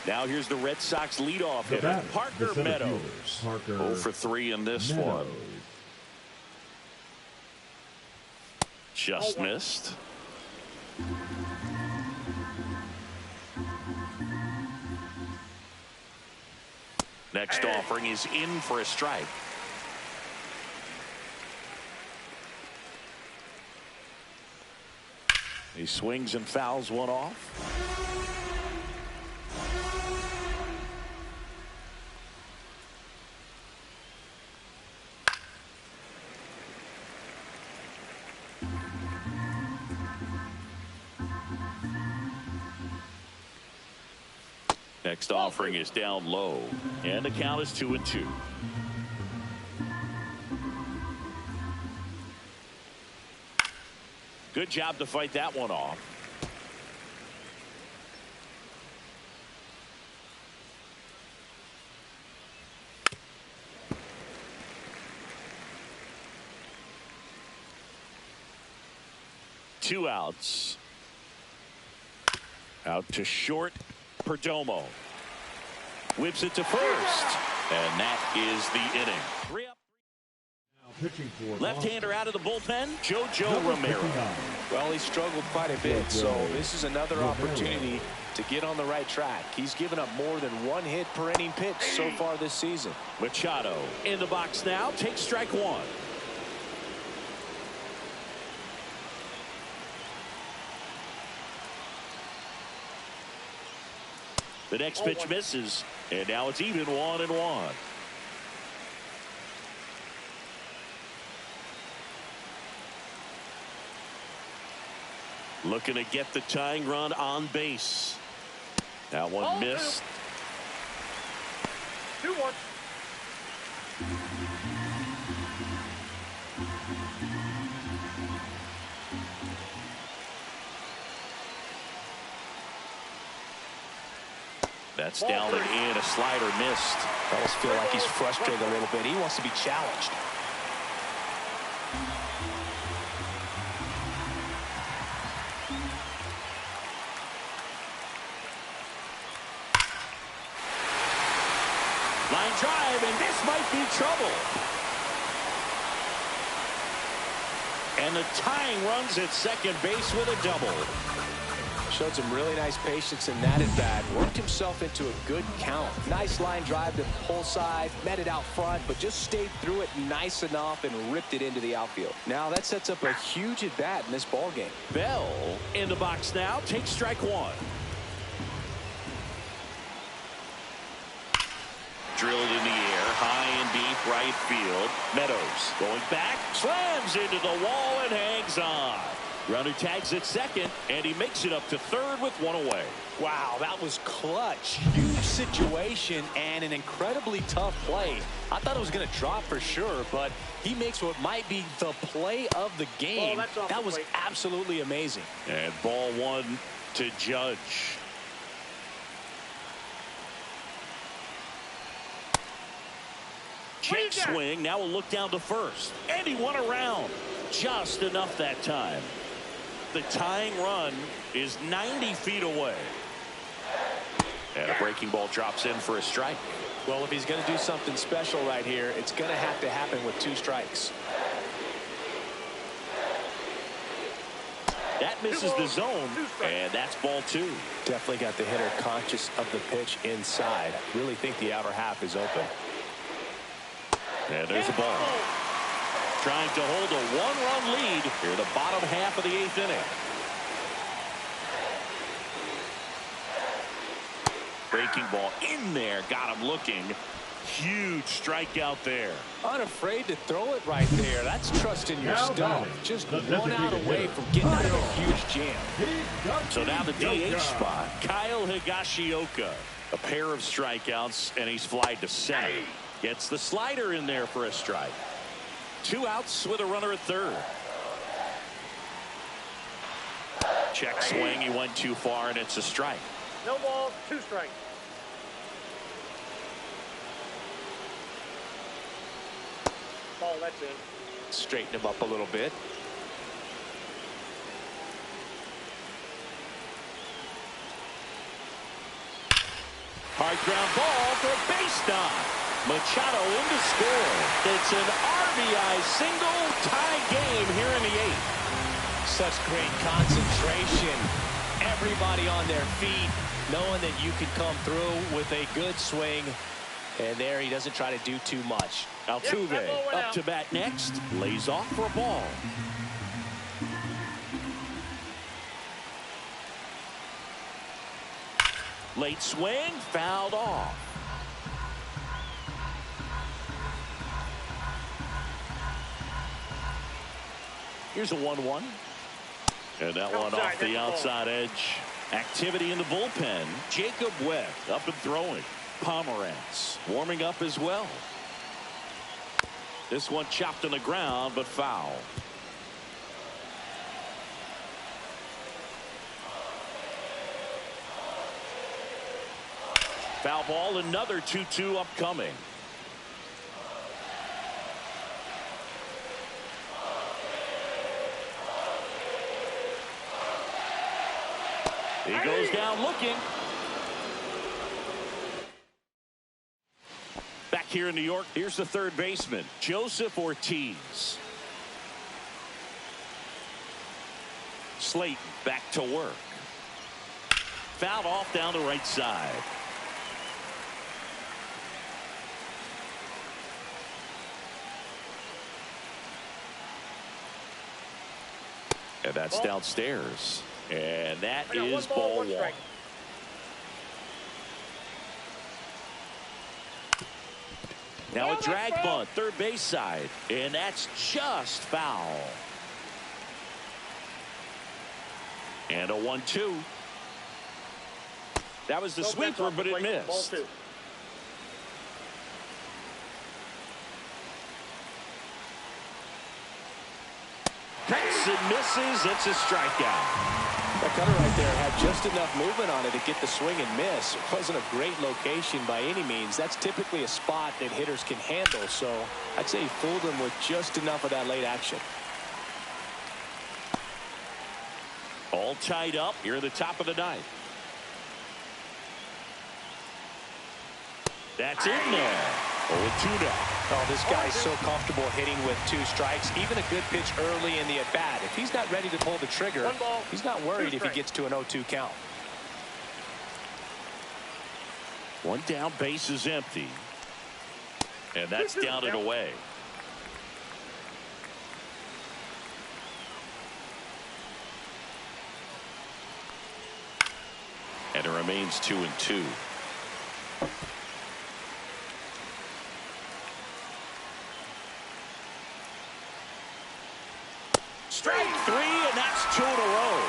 Now here's the Red Sox leadoff hitter, Parker Meadows. 0 for 3 in this one. Just missed. Next offering is in for a strike. He swings and fouls one off. Next offering is down low, and the count is 2-2. Good job to fight that one off. Two outs. Out to short. Perdomo whips it to first, and that is the inning. 3 up. Left-hander out of the bullpen, JoJo Romero. Well, he struggled quite a bit, so this is another opportunity to get on the right track. He's given up more than 1 hit per inning pitch so far this season. Machado in the box now, takes strike 1. The next pitch misses, and now it's even 1-1. Looking to get the tying run on base. That one missed. 2-1. That's down and in. A slider missed. I almost feel like he's frustrated a little bit. He wants to be challenged. Line drive, and this might be trouble. And the tying runs at second base with a double. Showed some really nice patience in that at bat. Worked himself into a good count. Nice line drive to the pull side. Met it out front, but just stayed through it nice enough and ripped it into the outfield. Now that sets up a huge at bat in this ball game. Bell in the box now. Takes strike 1. Drilled in the air, high and deep right field. Meadows going back, slams into the wall and hangs on. Runner tags at second, and he makes it up to third with 1 away. Wow, that was clutch. Huge situation and an incredibly tough play. I thought it was going to drop for sure, but he makes what might be the play of the game. That was absolutely amazing. And ball 1 to Judge. Check swing. Now we'll look down to first. And he won around. Just enough that time. The tying run is 90 feet away. And a breaking ball drops in for a strike. Well, if he's going to do something special right here, it's going to have to happen with 2 strikes. That misses the zone, and that's ball 2. Definitely got the hitter conscious of the pitch inside. Really think the outer half is open. And there's a ball. Trying to hold a 1-run lead here in the bottom half of the 8th inning. Breaking ball in there. Got him looking. Huge strikeout there. Unafraid to throw it right there. That's trusting your stuff. Just 1 out away from getting out of a huge jam. So now the DH spot. Kyle Higashioka. A pair of strikeouts, and he's flied to center. Gets the slider in there for a strike. 2 outs with a runner at third. Check swing. He went too far, and it's a strike. No balls, 2 strikes. Ball, that's in. Straighten him up a little bit. Hard ground ball for a base knock. Machado in to score. It's an RBI single, tie game here in the 8th. Such great concentration. Everybody on their feet, knowing that you can come through with a good swing. And there he doesn't try to do too much. Altuve up to bat next. Lays off for a ball. Late swing, fouled off. Here's a 1-1. And that one off the outside edge. Activity in the bullpen. Jacob Webb up and throwing. Pomeranz warming up as well. This one chopped on the ground, but foul. Foul ball, another 2-2 upcoming. He goes down looking. Back here in New York, here's the third baseman, Joseph Ortiz. Slayton back to work. Fouled off down the right side. And that's downstairs. And that is ball one. Now a drag bunt, third base side. And that's just foul. And a 1-2. That was the sweeper, but it missed. Cuts and misses. It's a strikeout. That cutter right there had just enough movement on it to get the swing and miss. It wasn't a great location by any means. That's typically a spot that hitters can handle. So I'd say he fooled him with just enough of that late action. All tied up here at the top of the ninth. That's in there. 0-2 now. Oh, this guy's so comfortable hitting with 2 strikes. Even a good pitch early in the at-bat. If he's not ready to pull the trigger, he's not worried if he gets to an 0-2 count. One down, base is empty. And that's down and away. And it remains 2-2. Strike 3, and that's 2 in a row.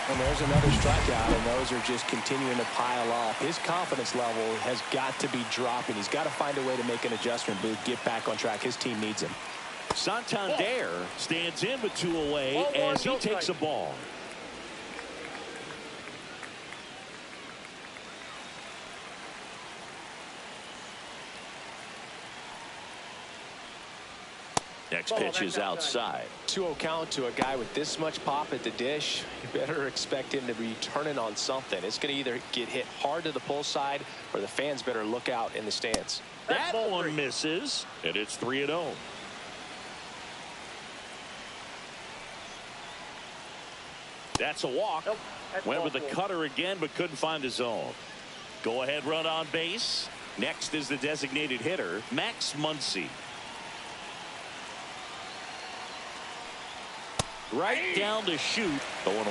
And there's another strikeout, and those are just continuing to pile up. His confidence level has got to be dropping. He's got to find a way to make an adjustment, Booth, get back on track. His team needs him. Santander stands in with 2 away as he takes a ball. Next pitch is outside. 2-0 count to a guy with this much pop at the dish. You better expect him to be turning on something. It's going to either get hit hard to the pull side, or the fans better look out in the stands. That one misses, and it's 3-0. That's a walk. Went with the cutter again, but couldn't find the zone. Go ahead run on base. Next is the designated hitter, Max Muncy. Right down to shoot. 0-1.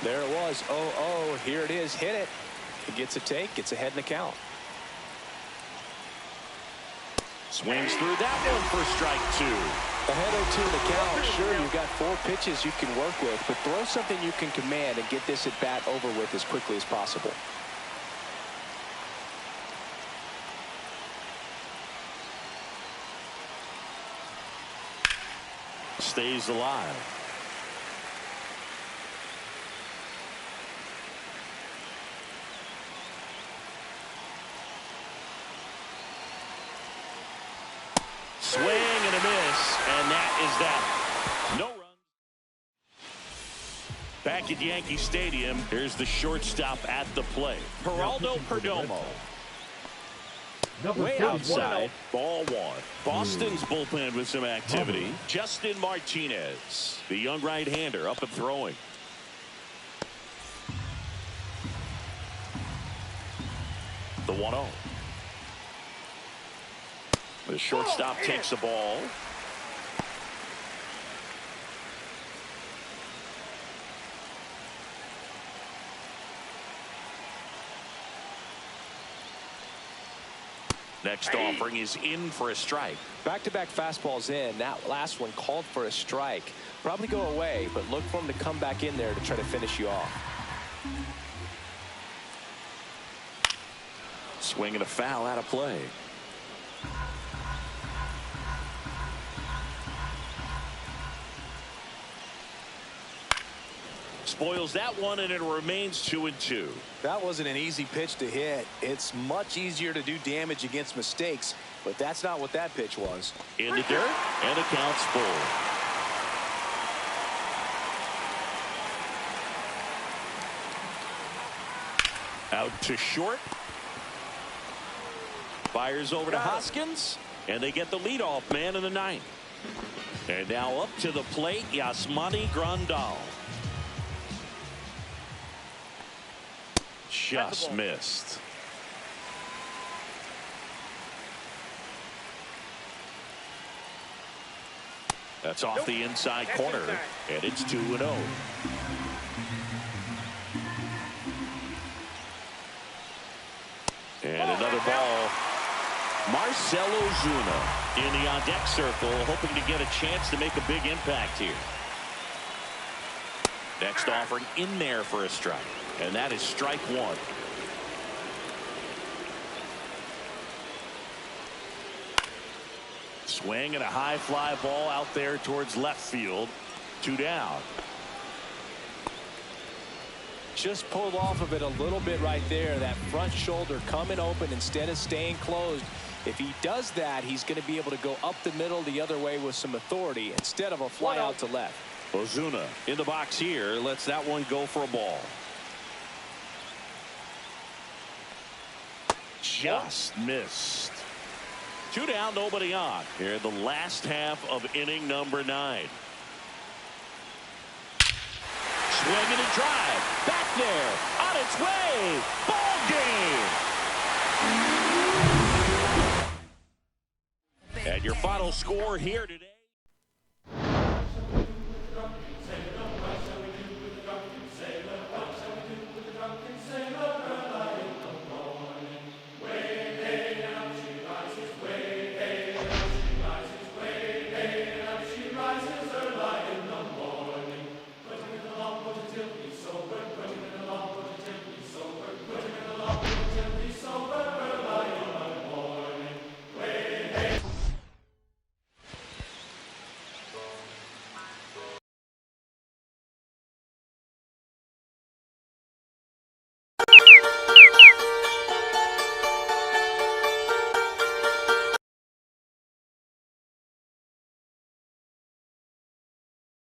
There it was. 0-0. Here it is. Hit it. He gets a take. Gets ahead in the count. Swings through that one for strike 2. Ahead 0-2 in the count. Sure, you've got 4 pitches you can work with, but throw something you can command and get this at bat over with as quickly as possible. Stays alive. Swing and a miss, and that is that. No runs. Back at Yankee Stadium, here's the shortstop at the plate, Geraldo Perdomo. Way outside, ball 1. Boston's bullpen with some activity. Justin Martinez, the young right-hander, up and throwing. The 1-0. The shortstop takes the ball. Next offering is in for a strike. Back-to-back fastballs in. That last one called for a strike. Probably go away, but look for him to come back in there to try to finish you off. Swing and a foul out of play. Spoils that one, and it remains 2-2. That wasn't an easy pitch to hit. It's much easier to do damage against mistakes, but that's not what that pitch was. In the dirt, and the count's full. Out to short. Fires over to Hoskins, and they get the leadoff man in the ninth. And now up to the plate, Yasmani Grandal. Just missed. That's off the inside corner, and it's 2-0. And another ball. Marcell Ozuna in the on-deck circle, hoping to get a chance to make a big impact here. Next offering in there for a strike, and that is strike one. Swing and a high fly ball out there towards left field. 2 down. Just pulled off of it a little bit right there. That front shoulder coming open instead of staying closed. If he does that, he's going to be able to go up the middle the other way with some authority instead of a fly out to left. Ozuna in the box here, lets that one go for a ball. Just missed. 2 down, nobody on here in the last half of inning number 9. Swinging and drive. Back there. On its way. Ball game. And your final score here today.